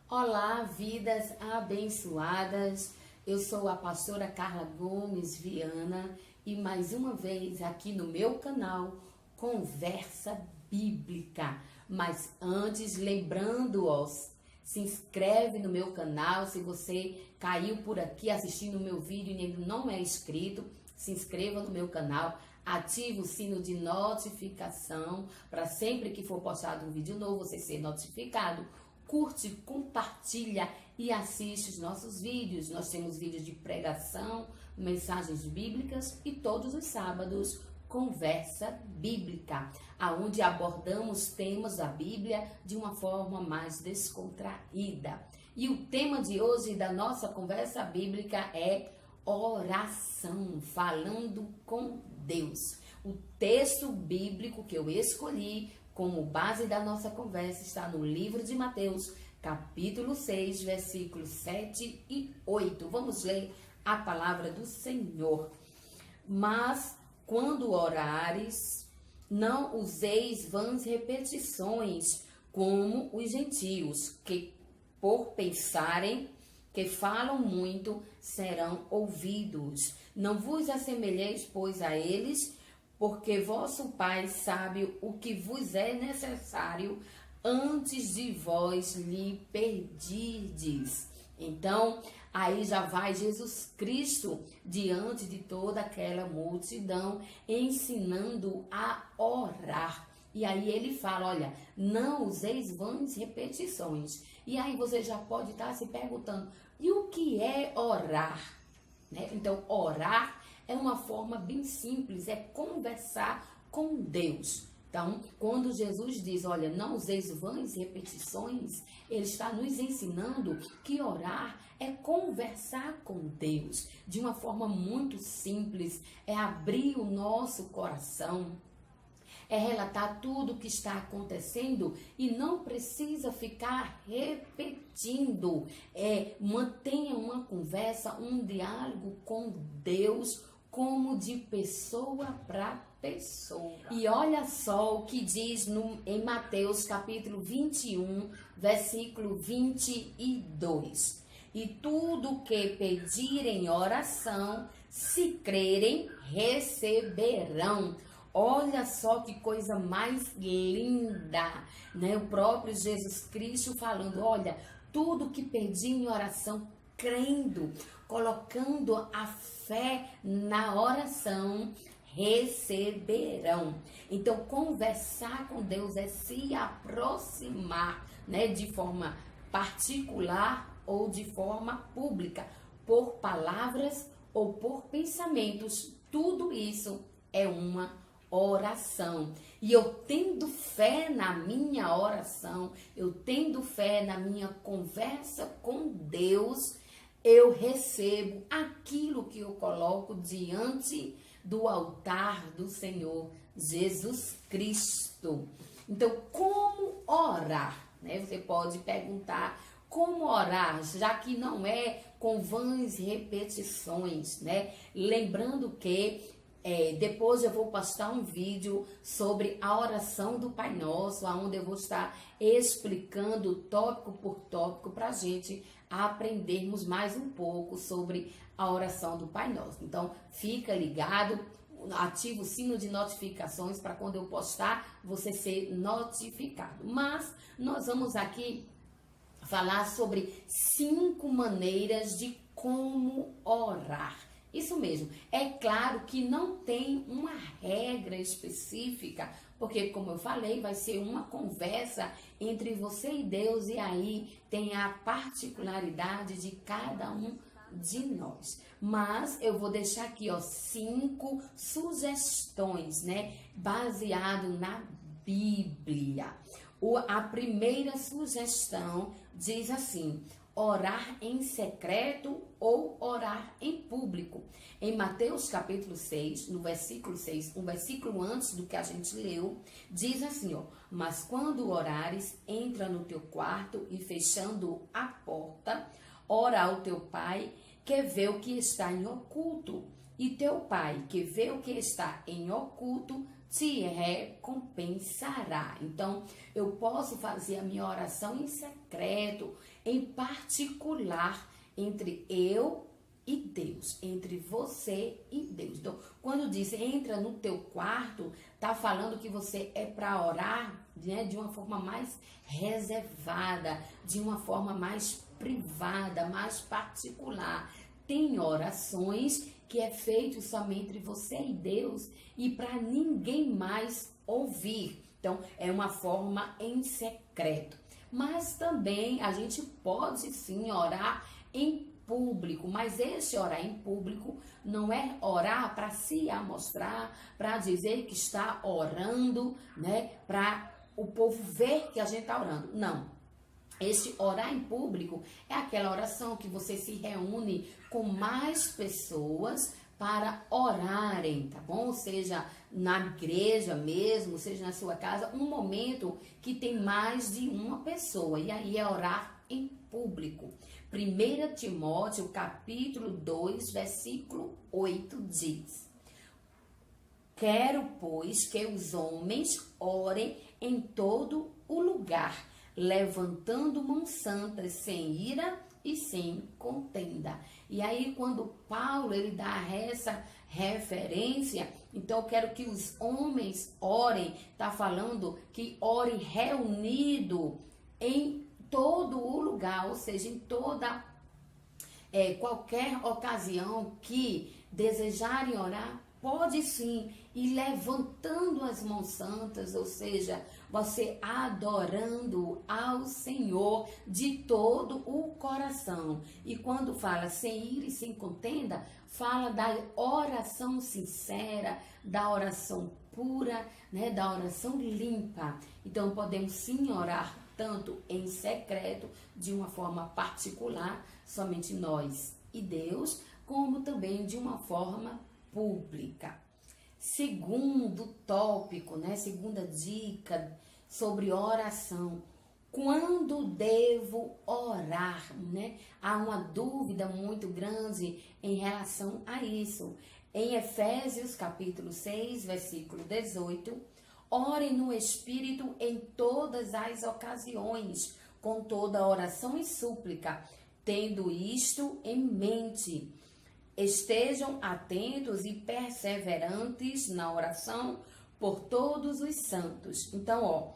Olá, vidas abençoadas. Eu sou a pastora Carla Gomes Viana e mais uma vez aqui no meu canal Conversa Bíblica. Mas antes, lembrando-os, se inscreve no meu canal. Se você caiu por aqui assistindo o meu vídeo e ainda não é inscrito, se inscreva no meu canal. Ative o sino de notificação para sempre que for postado um vídeo novo você ser notificado. Curte, compartilha e assiste os nossos vídeos. Nós temos vídeos de pregação, mensagens bíblicas e todos os sábados Conversa Bíblica, aonde abordamos temas da Bíblia de uma forma mais descontraída. E o tema de hoje da nossa Conversa Bíblica é oração, falando com Deus. O texto bíblico que eu escolhi como base da nossa conversa está no livro de Mateus, capítulo 6, versículos 7 e 8. Vamos ler a palavra do Senhor. Mas quando orares, não useis vãs repetições, como os gentios, que por pensarem que falam muito, serão ouvidos. Não vos assemelheis, pois, a eles, porque vosso Pai sabe o que vos é necessário antes de vós lhe pedirdes. Então, aí já vai Jesus Cristo diante de toda aquela multidão, ensinando a orar. E aí ele fala, olha, não useis vãs repetições. E aí você já pode estar se perguntando, e o que é orar? Né? Então, orar é uma forma bem simples, é conversar com Deus. Então, quando Jesus diz, olha, não useis vãs repetições, ele está nos ensinando que orar é conversar com Deus de uma forma muito simples, é abrir o nosso coração, é relatar tudo o que está acontecendo e não precisa ficar repetindo. Mantenha uma conversa, um diálogo com Deus, como de pessoa para pessoa. E olha só o que diz em Mateus capítulo 21, versículo 22. E tudo que pedirem em oração, se crerem, receberão. Olha só que coisa mais linda, né? O próprio Jesus Cristo falando, olha, tudo que pedir em oração, crendo, colocando a fé na oração, receberão. Então, conversar com Deus é se aproximar, né? De forma particular ou de forma pública, por palavras ou por pensamentos. Tudo isso é uma oração. E eu tendo fé na minha oração, eu tendo fé na minha conversa com Deus, eu recebo aquilo que eu coloco diante do altar do Senhor Jesus Cristo. Então, como orar? Né? Você pode perguntar como orar, já que não é com vãs repetições, né? Lembrando que depois eu vou postar um vídeo sobre a oração do Pai Nosso, onde eu vou estar explicando tópico por tópico para a gente aprendermos mais um pouco sobre a oração do Pai Nosso. Então, fica ligado, ativa o sino de notificações para quando eu postar, você ser notificado. Mas nós vamos aqui falar sobre 5 maneiras de como orar. Isso mesmo, é claro que não tem uma regra específica, porque como eu falei, vai ser uma conversa entre você e Deus e aí tem a particularidade de cada um de nós. Mas eu vou deixar aqui, 5 sugestões, né, baseado na Bíblia. A primeira sugestão diz assim: orar em secreto ou orar em público. Em Mateus capítulo 6, no versículo 6, um versículo antes do que a gente leu, diz assim, mas quando orares, entra no teu quarto e fechando a porta, ora ao teu pai que vê o que está em oculto. E teu pai que vê o que está em oculto, te recompensará. Então, eu posso fazer a minha oração em secreto, em particular, entre eu e Deus, entre você e Deus. Então, quando diz entra no teu quarto, tá falando que você é para orar, né, de uma forma mais reservada, de uma forma mais privada, mais particular. Tem orações que é feito somente entre você e Deus e para ninguém mais ouvir. Então, é uma forma em secreto. Mas também a gente pode sim orar em público, mas esse orar em público não é orar para se amostrar, para dizer que está orando, né, para o povo ver que a gente está orando. Não. Este orar em público é aquela oração que você se reúne com mais pessoas para orarem, tá bom? Seja na igreja mesmo, seja na sua casa, um momento que tem mais de uma pessoa. E aí é orar em público. 1 Timóteo, capítulo 2, versículo 8 diz: Quero, pois, que os homens orem em todo o lugar, levantando mãos santas, sem ira e sem contenda. E aí, quando Paulo ele dá essa referência, então eu quero que os homens orem, tá falando que orem reunido em todo o lugar, ou seja, em toda qualquer ocasião que desejarem orar, pode sim ir levantando as mãos santas, ou seja, você adorando ao Senhor de todo o coração. E quando fala sem ira e sem contenda, fala da oração sincera, da oração pura, né, da oração limpa. Então podemos sim orar tanto em secreto, de uma forma particular, somente nós e Deus, como também de uma forma pública. Segundo tópico, né? Segunda dica sobre oração. Quando devo orar, né? Há uma dúvida muito grande em relação a isso. Em Efésios, capítulo 6, versículo 18, orem no Espírito em todas as ocasiões, com toda oração e súplica, tendo isto em mente. Estejam atentos e perseverantes na oração por todos os santos. Então,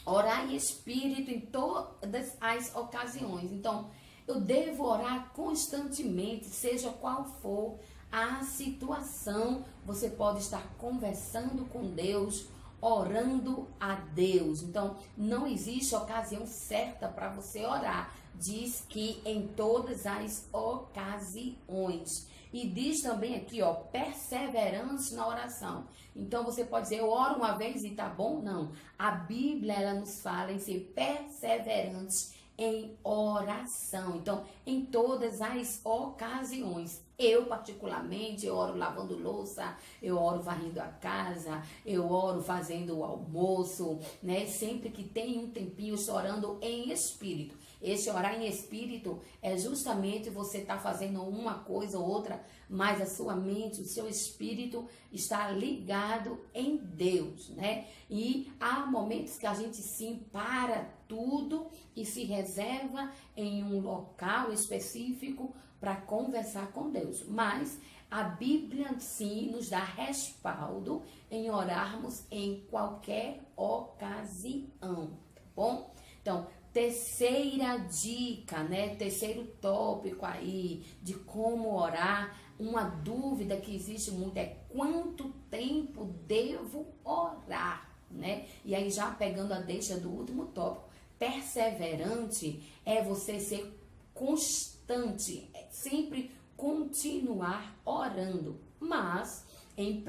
orar em espírito em todas as ocasiões. Então, eu devo orar constantemente, seja qual for a situação. Você pode estar conversando com Deus, orando a Deus. Então, não existe ocasião certa para você orar. Diz que em todas as ocasiões. E diz também aqui, perseverante na oração. Então, você pode dizer, eu oro uma vez e tá bom? Não. A Bíblia, ela nos fala em ser perseverantes em oração. Então, em todas as ocasiões. Eu, particularmente, eu oro lavando louça, eu oro varrendo a casa, eu oro fazendo o almoço, né? Sempre que tem um tempinho, estou orando em espírito. Esse orar em espírito é justamente você estar fazendo uma coisa ou outra, mas a sua mente, o seu espírito está ligado em Deus, né? E há momentos que a gente sim para tudo e se reserva em um local específico para conversar com Deus. Mas a Bíblia sim nos dá respaldo em orarmos em qualquer ocasião, tá bom? Então, terceira dica, né? Terceiro tópico aí de como orar. Uma dúvida que existe muito é quanto tempo devo orar, né? E aí já pegando a deixa do último tópico, perseverante é você ser constante, é sempre continuar orando. Mas em 1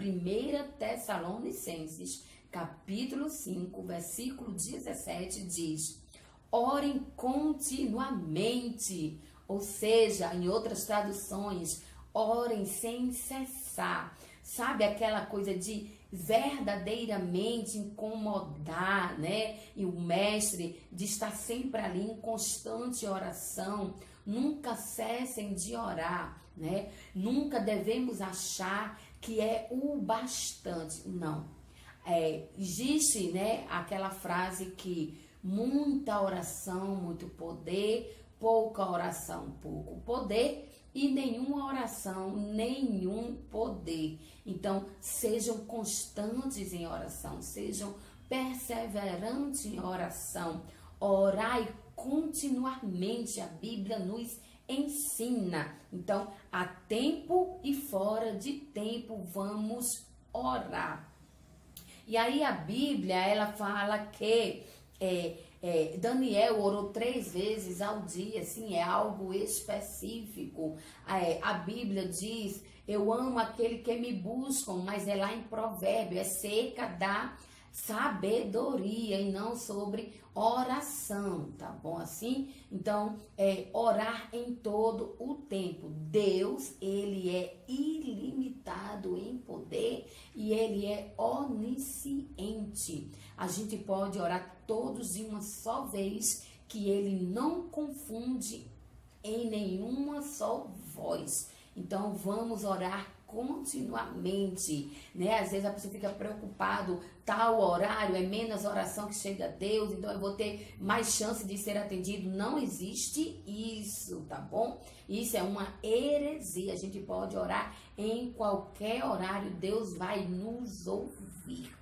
Tessalonicenses, capítulo 5, versículo 17 diz: orem continuamente, ou seja, em outras traduções, orem sem cessar. Sabe aquela coisa de verdadeiramente incomodar, né? E o mestre de estar sempre ali em constante oração. Nunca cessem de orar, né? Nunca devemos achar que é o bastante. Não. Existe, né, aquela frase que muita oração, muito poder, pouca oração, pouco poder, e nenhuma oração, nenhum poder. Então, sejam constantes em oração, sejam perseverantes em oração. Orai continuamente, a Bíblia nos ensina. Então, a tempo e fora de tempo, vamos orar. E aí a Bíblia, ela fala que Daniel orou 3 vezes ao dia, assim, é algo específico. A Bíblia diz, eu amo aquele que me buscam, mas é lá em Provérbio, é cerca da sabedoria e não sobre oração, tá bom assim? Então, orar em todo o tempo. Deus, ele é ilimitado em poder e ele é onisciente. A gente pode orar todos de uma só vez, que ele não confunde em nenhuma só voz. Então, vamos orar continuamente, né? Às vezes a pessoa fica preocupado, tal horário é menos oração que chega a Deus, então eu vou ter mais chance de ser atendido. Não existe isso, tá bom? Isso é uma heresia. A gente pode orar em qualquer horário, Deus vai nos ouvir.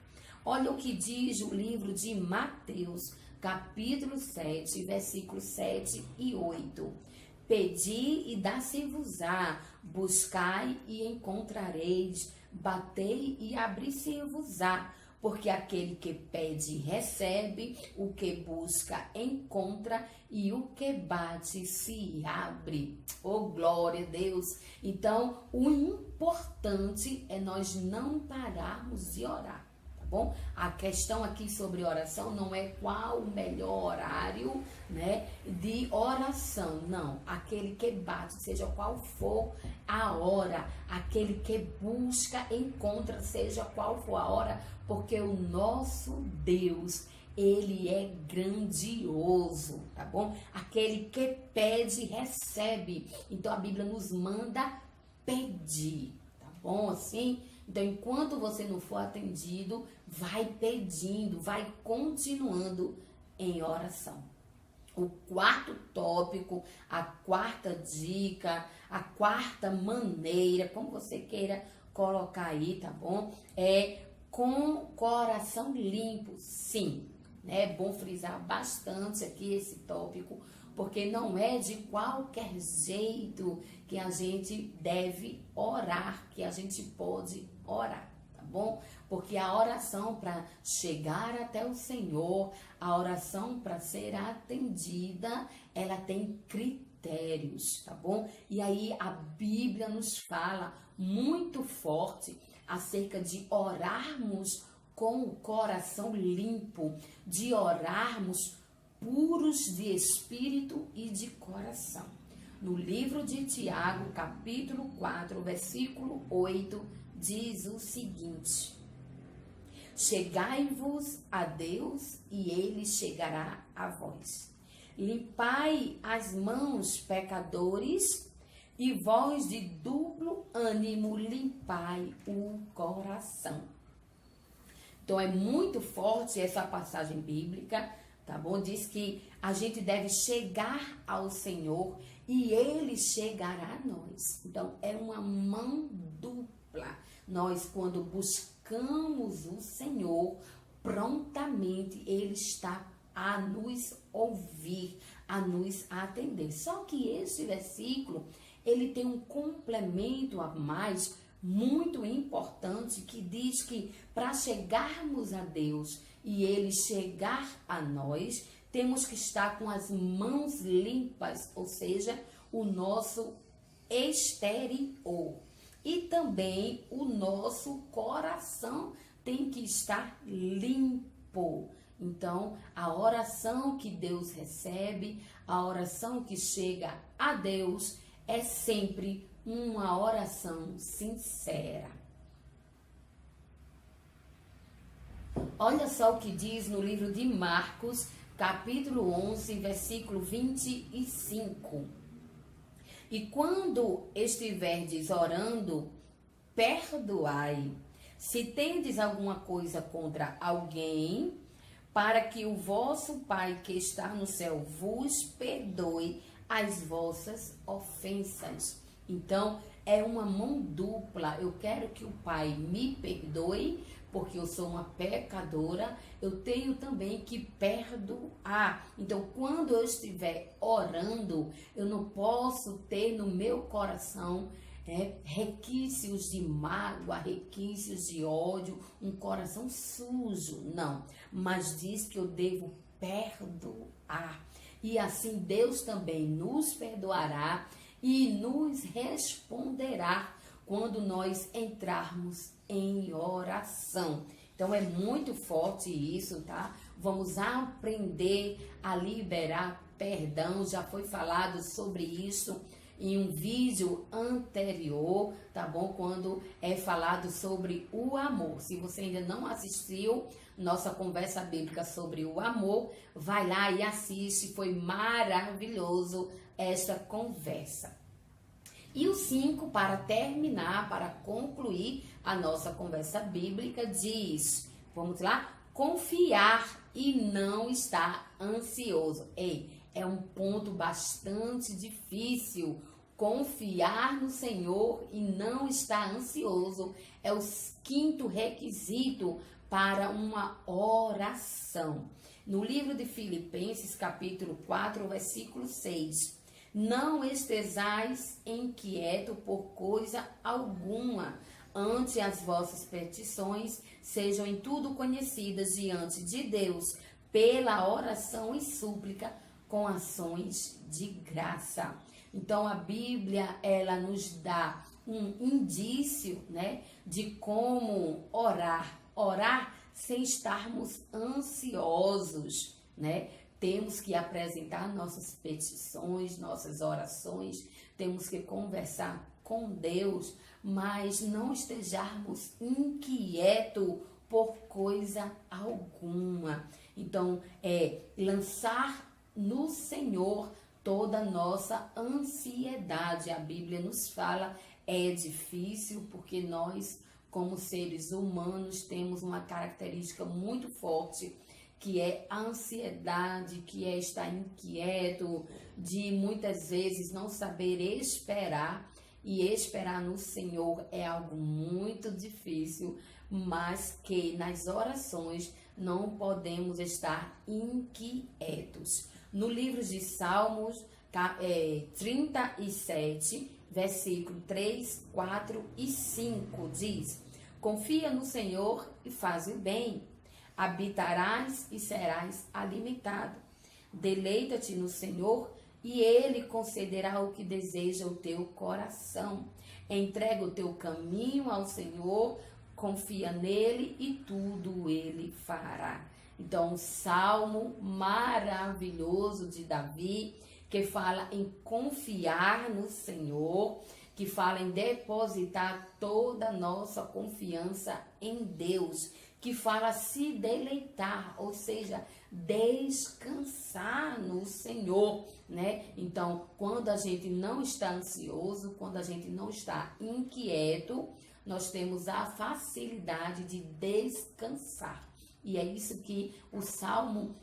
Olha o que diz o livro de Mateus, capítulo 7, versículos 7 e 8. Pedi e dá-se-vos-á, buscai e encontrareis, batei e abri-se-vos-á, porque aquele que pede recebe, o que busca encontra e o que bate se abre. Oh, glória a Deus! Então, o importante é nós não pararmos de orar. Bom, a questão aqui sobre oração não é qual o melhor horário, né, de oração, não. Aquele que bate, seja qual for a hora, aquele que busca, encontra, seja qual for a hora, porque o nosso Deus, ele é grandioso, tá bom? Aquele que pede, recebe. Então a Bíblia nos manda pedir, tá bom? Assim, então, enquanto você não for atendido, vai pedindo, vai continuando em oração. O quarto tópico, a quarta dica, a quarta maneira, como você queira colocar aí, tá bom? É com coração limpo, sim. É bom frisar bastante aqui esse tópico, porque não é de qualquer jeito que a gente deve orar, que a gente pode orar, tá bom? Porque a oração para chegar até o Senhor, a oração para ser atendida, ela tem critérios, tá bom? E aí a Bíblia nos fala muito forte acerca de orarmos com o coração limpo, de orarmos puros de espírito e de coração. No livro de Tiago, capítulo 4, versículo 8, diz o seguinte: chegai-vos a Deus e ele chegará a vós. Limpai as mãos, pecadores, e vós de duplo ânimo limpai o coração. Então é muito forte essa passagem bíblica, tá bom? Diz que a gente deve chegar ao Senhor e ele chegará a nós. Então é uma mão dupla. Nós, quando buscamos o Senhor, prontamente ele está a nos ouvir, a nos atender. Só que esse versículo, ele tem um complemento a mais muito importante, que diz que para chegarmos a Deus e ele chegar a nós, temos que estar com as mãos limpas, ou seja, o nosso exterior. E também o nosso coração tem que estar limpo. Então, a oração que Deus recebe, a oração que chega a Deus, é sempre uma oração sincera. Olha só o que diz no livro de Marcos, capítulo 11, versículo 25. E quando estiverdes orando, perdoai, Se tendes alguma coisa contra alguém, para que o vosso Pai que está no céu vos perdoe as vossas ofensas. Então, é uma mão dupla. Eu quero que o Pai me perdoe, porque eu sou uma pecadora. Eu tenho também que perdoar. Então, quando eu estiver orando, eu não posso ter no meu coração requisitos de mágoa, requisitos de ódio, um coração sujo. Não, mas diz que eu devo perdoar. E assim Deus também nos perdoará e nos responderá quando nós entrarmos em oração. Então é muito forte isso, tá? Vamos aprender a liberar perdão. Já foi falado sobre isso em um vídeo anterior, tá bom? Quando é falado sobre o amor. Se você ainda não assistiu nossa conversa bíblica sobre o amor, vai lá e assiste. Foi maravilhoso essa conversa. E o 5, para terminar, para concluir a nossa conversa bíblica, diz, vamos lá? Confiar e não estar ansioso. Ei, é um ponto bastante difícil. Confiar no Senhor e não estar ansioso é o 5º requisito para uma oração. No livro de Filipenses, capítulo 4, versículo 6. Não estejais inquieto por coisa alguma, antes as vossas petições sejam em tudo conhecidas diante de Deus, pela oração e súplica, com ações de graça. Então a Bíblia, ela nos dá um indício, né, de como orar sem estarmos ansiosos, né? Temos que apresentar nossas petições, nossas orações, temos que conversar com Deus, mas não estejamos inquietos por coisa alguma. Então, lançar no Senhor toda a nossa ansiedade. A Bíblia nos fala, é difícil porque nós, como seres humanos, temos uma característica muito forte, que é a ansiedade, que é estar inquieto, de muitas vezes não saber esperar, e esperar no Senhor é algo muito difícil, mas que nas orações não podemos estar inquietos. No livro de Salmos 37, versículo 3, 4 e 5, diz: confia no Senhor e faz o bem, habitarás e serás alimentado. Deleita-te no Senhor e Ele concederá o que deseja o teu coração. Entrega o teu caminho ao Senhor, confia nele e tudo Ele fará. Então, um salmo maravilhoso de Davi, que fala em confiar no Senhor, que fala em depositar toda a nossa confiança em Deus, que fala se deleitar, ou seja, descansar no Senhor, né? Então, quando a gente não está ansioso, quando a gente não está inquieto, nós temos a facilidade de descansar. E é isso que o Salmo,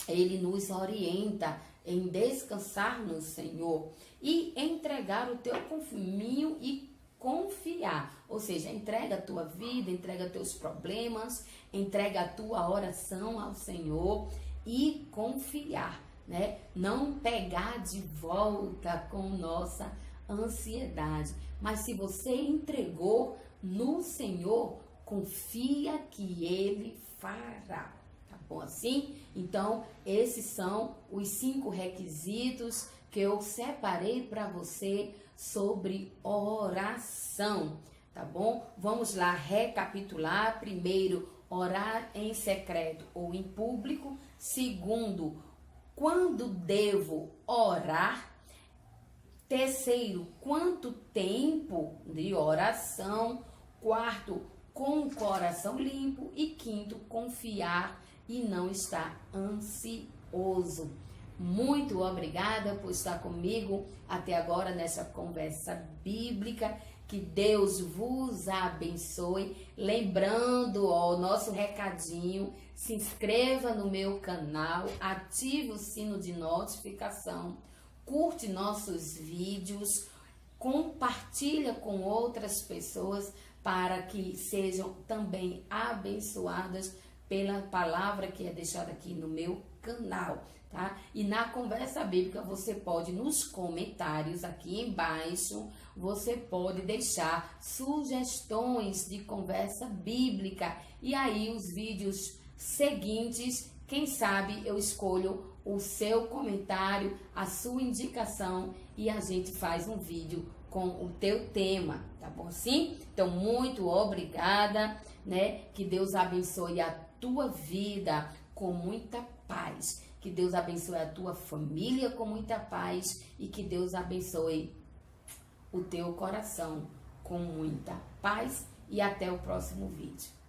ele nos orienta em descansar no Senhor e entregar o teu caminho e confiar. Ou seja, entrega a tua vida, entrega teus problemas, entrega a tua oração ao Senhor e confiar, né? Não pegar de volta com nossa ansiedade. Mas se você entregou no Senhor, confia que Ele fará. Tá bom assim? Então, esses são os 5 requisitos que eu separei para você sobre oração, tá bom? Vamos lá recapitular. Primeiro, orar em secreto ou em público. Segundo, quando devo orar. Terceiro, quanto tempo de oração. Quarto, com o coração limpo. E quinto, confiar e não estar ansioso. Muito obrigada por estar comigo até agora nessa conversa bíblica. Que Deus vos abençoe. Lembrando, ó, o nosso recadinho, se inscreva no meu canal, ative o sino de notificação, curte nossos vídeos, compartilha com outras pessoas para que sejam também abençoadas pela palavra que é deixada aqui no meu canal, tá? E na conversa bíblica você pode, nos comentários aqui embaixo, você pode deixar sugestões de conversa bíblica, e aí os vídeos seguintes, quem sabe eu escolho o seu comentário, a sua indicação, e a gente faz um vídeo com o teu tema, tá bom assim? Então, muito obrigada, né? Que Deus abençoe a tua vida com muita paz. Que Deus abençoe a tua família com muita paz e que Deus abençoe o teu coração com muita paz, e até o próximo vídeo.